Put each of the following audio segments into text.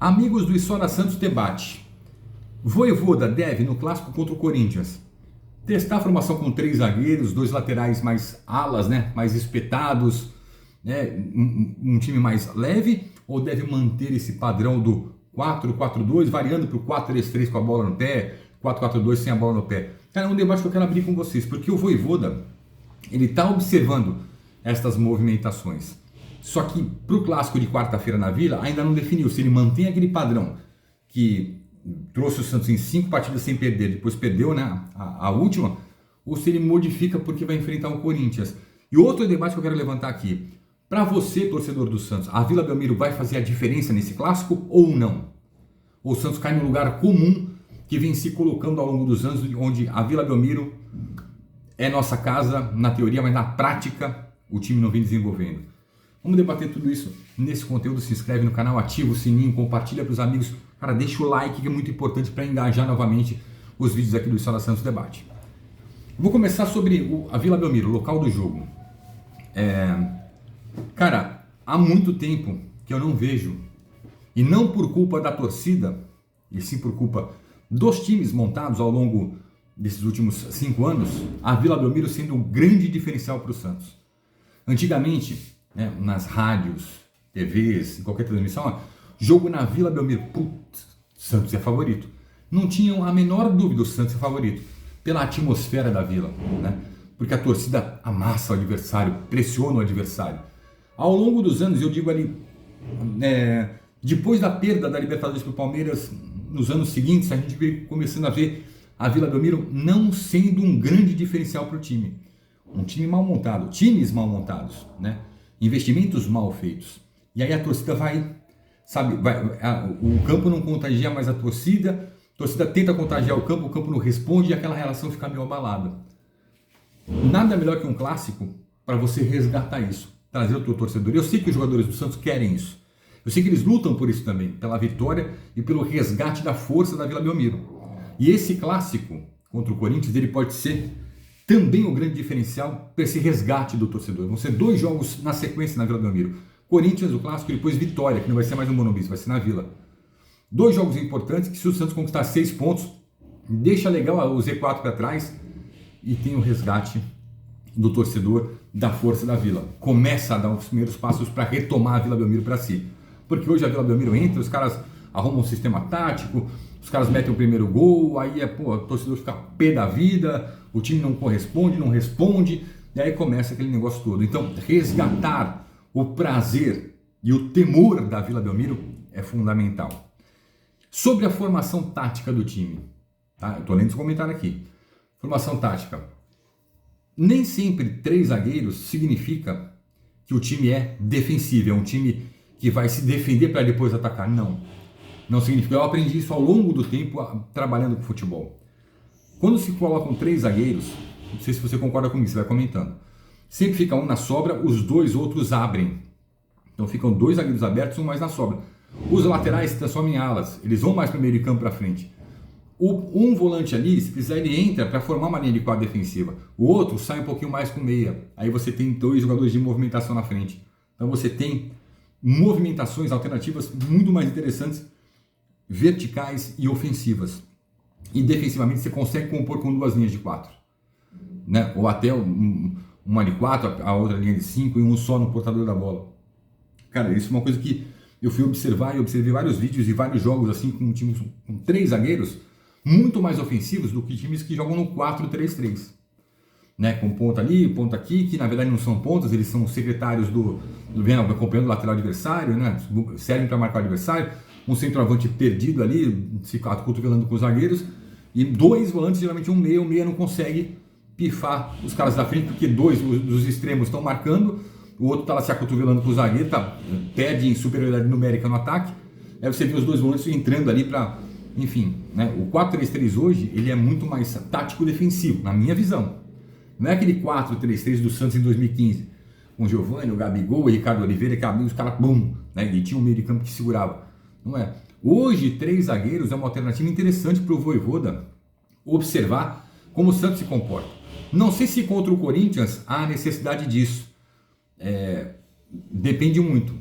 Amigos do História Santos debate. Vojvoda deve, no clássico contra o Corinthians, testar a formação com 3 zagueiros, 2 laterais mais alas, mais espetados, um time mais leve, ou deve manter esse padrão do 4-4-2, variando para o 4-3-3 com a bola no pé, 4-4-2 sem a bola no pé? Cara, é um debate que eu quero abrir com vocês, porque o Vojvoda, ele está observando estas movimentações. Só que para o clássico de quarta-feira na Vila, ainda não definiu se ele mantém aquele padrão que trouxe o Santos em 5 partidas sem perder, depois perdeu a última, ou se ele modifica porque vai enfrentar o Corinthians. E outro debate que eu quero levantar aqui: para você, torcedor do Santos, a Vila Belmiro vai fazer a diferença nesse clássico ou não? Ou o Santos cai no lugar comum que vem se colocando ao longo dos anos, onde a Vila Belmiro é nossa casa na teoria, mas na prática o time não vem desenvolvendo? Vamos debater tudo isso nesse conteúdo. Se inscreve no canal, ativa o sininho, compartilha para os amigos. Cara, deixa o like, que é muito importante para engajar novamente os vídeos aqui do História Santos Debate. Vou começar sobre a Vila Belmiro, local do jogo. Cara, há muito tempo que eu não vejo, e não por culpa da torcida, e sim por culpa dos times montados ao longo desses últimos 5 anos, a Vila Belmiro sendo um grande diferencial para o Santos. Antigamente, nas rádios, TVs, em qualquer transmissão, jogo na Vila Belmiro, putz, Santos é favorito. Não tinham a menor dúvida, o Santos é favorito, pela atmosfera da Vila, porque a torcida amassa o adversário, pressiona o adversário. Ao longo dos anos, eu digo ali, depois da perda da Libertadores para o Palmeiras, nos anos seguintes, a gente veio começando a ver a Vila Belmiro não sendo um grande diferencial para o time. Um time mal montado, times mal montados, investimentos mal feitos. E aí a torcida o campo não contagia mais a torcida tenta contagiar o campo não responde, e aquela relação fica meio abalada. Nada melhor que um clássico para você resgatar isso, trazer o teu torcedor. Eu sei que os jogadores do Santos querem isso. Eu sei que eles lutam por isso também, pela vitória e pelo resgate da força da Vila Belmiro. E esse clássico contra o Corinthians, ele pode ser também um grande diferencial para esse resgate do torcedor. Vão ser 2 jogos na sequência na Vila Belmiro. Corinthians, o clássico, e depois Vitória, que não vai ser mais no Morumbi, vai ser na Vila. 2 jogos importantes que, se o Santos conquistar 6 pontos, deixa legal o Z4 para trás e tem o resgate do torcedor, da força da Vila. Começa a dar os primeiros passos para retomar a Vila Belmiro para si. Porque hoje a Vila Belmiro entra, os caras arrumam um sistema tático, os caras metem o primeiro gol, aí o torcedor fica pé da vida, o time não corresponde, não responde, e aí começa aquele negócio todo. Então, resgatar o prazer e o temor da Vila Belmiro é fundamental. Sobre a formação tática do time, eu estou lendo esse comentário aqui. Formação tática. Nem sempre 3 zagueiros significa que o time é defensivo, é um time que vai se defender para depois atacar. Não significa. Eu aprendi isso ao longo do tempo trabalhando com futebol. Quando se colocam 3 zagueiros, não sei se você concorda comigo, você vai comentando, sempre fica um na sobra, os 2 outros abrem. Então ficam 2 zagueiros abertos, um mais na sobra. Os laterais se transformam em alas, eles vão mais para o meio de campo para frente. Um volante ali, se quiser, ele entra para formar uma linha de quadra defensiva. O outro sai um pouquinho mais com meia. Aí você tem 2 jogadores de movimentação na frente. Então você tem movimentações alternativas muito mais interessantes, verticais e ofensivas. E defensivamente você consegue compor com 2 linhas de 4. Ou até uma de 4, a outra linha de 5 e um só no portador da bola. Cara, isso é uma coisa que eu fui observar, e observei vários vídeos e vários jogos assim com times com 3 zagueiros muito mais ofensivos do que times que jogam no 4-3-3. Com ponta ali, ponta aqui, que na verdade não são pontas, eles são secretários acompanhando o lateral adversário, servem para marcar o adversário, um centroavante perdido ali, se cotovelando com os zagueiros, e 2 volantes, geralmente o meia não consegue pifar os caras da frente, porque 2 dos extremos estão marcando, o outro está lá se acotovelando com o zagueiro, perde em superioridade numérica no ataque, aí você vê os 2 volantes entrando ali para, enfim, o 4-3-3 hoje, ele é muito mais tático-defensivo, na minha visão. Não é aquele 4-3-3 do Santos em 2015, com o Giovani, o Gabigol, o Ricardo Oliveira, que abriu os caras, e tinha um meio de campo que segurava. Não é. Hoje, 3 zagueiros é uma alternativa interessante para o Vojvoda observar como o Santos se comporta. Não sei se contra o Corinthians há necessidade disso. Depende muito.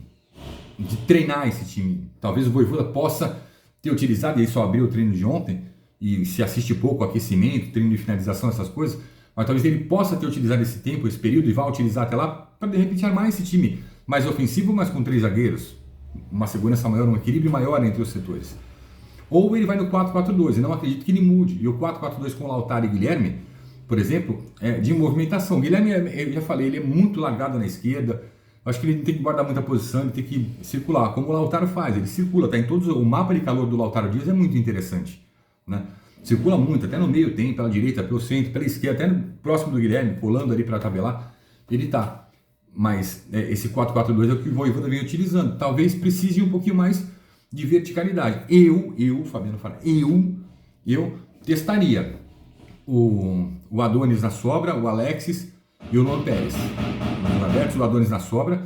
de treinar esse time. Talvez o Vojvoda possa ter utilizado, e aí só abriu o treino de ontem, e se assiste pouco aquecimento, treino de finalização, essas coisas, mas talvez ele possa ter utilizado esse tempo, esse período, e vá utilizar até lá para de repente armar esse time mais ofensivo, mas com 3 zagueiros, uma segurança maior, um equilíbrio maior entre os setores. Ou ele vai no 4-4-2, e não acredito que ele mude. E o 4-4-2 com Lautaro e Guilherme, por exemplo, é de movimentação. O Guilherme, eu já falei, ele é muito largado na esquerda. Acho que ele não tem que guardar muita posição, ele tem que circular, como o Lautaro faz. Ele circula, tá em todos. O mapa de calor do Lautaro Dias é muito interessante, né? Circula muito, até no meio tem, pela direita, pelo centro, pela esquerda, até próximo do Guilherme, pulando ali para tabelar, ele tá. Mas esse 4-4-2 é o que o Vojvoda vem utilizando. Talvez precise um pouquinho mais de verticalidade. Fabiano fala, eu testaria o Adonis na sobra, o Alexis e o Luan Pérez. O Aberto, o Adonis na sobra,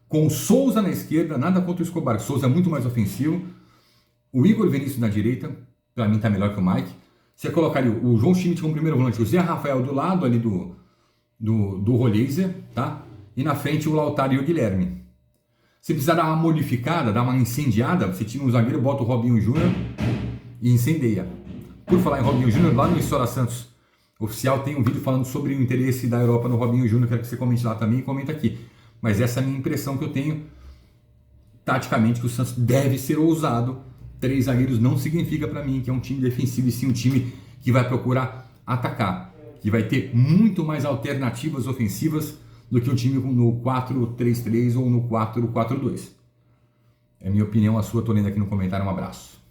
com o Souza na esquerda, nada contra o Escobar, o Souza é muito mais ofensivo. O Igor Vinícius na direita, para mim tá melhor que o Mike. Você colocaria o João Schmidt como primeiro volante, o Zé Rafael do lado ali do Rolheiser, tá? E na frente o Lautaro e o Guilherme. Se precisar dar uma modificada, dar uma incendiada, você tira um zagueiro, bota o Robinho Júnior e incendeia. Por falar em Robinho Júnior, lá no História Santos Oficial tem um vídeo falando sobre o interesse da Europa no Robinho Júnior, quero que você comente lá também e comenta aqui. Mas essa é a minha impressão que eu tenho, taticamente, que o Santos deve ser ousado. 3 zagueiros não significa para mim que é um time defensivo, e sim um time que vai procurar atacar, que vai ter muito mais alternativas ofensivas do que um time no 4-3-3 ou no 4-4-2. É a minha opinião, a sua, tô lendo aqui no comentário, um abraço.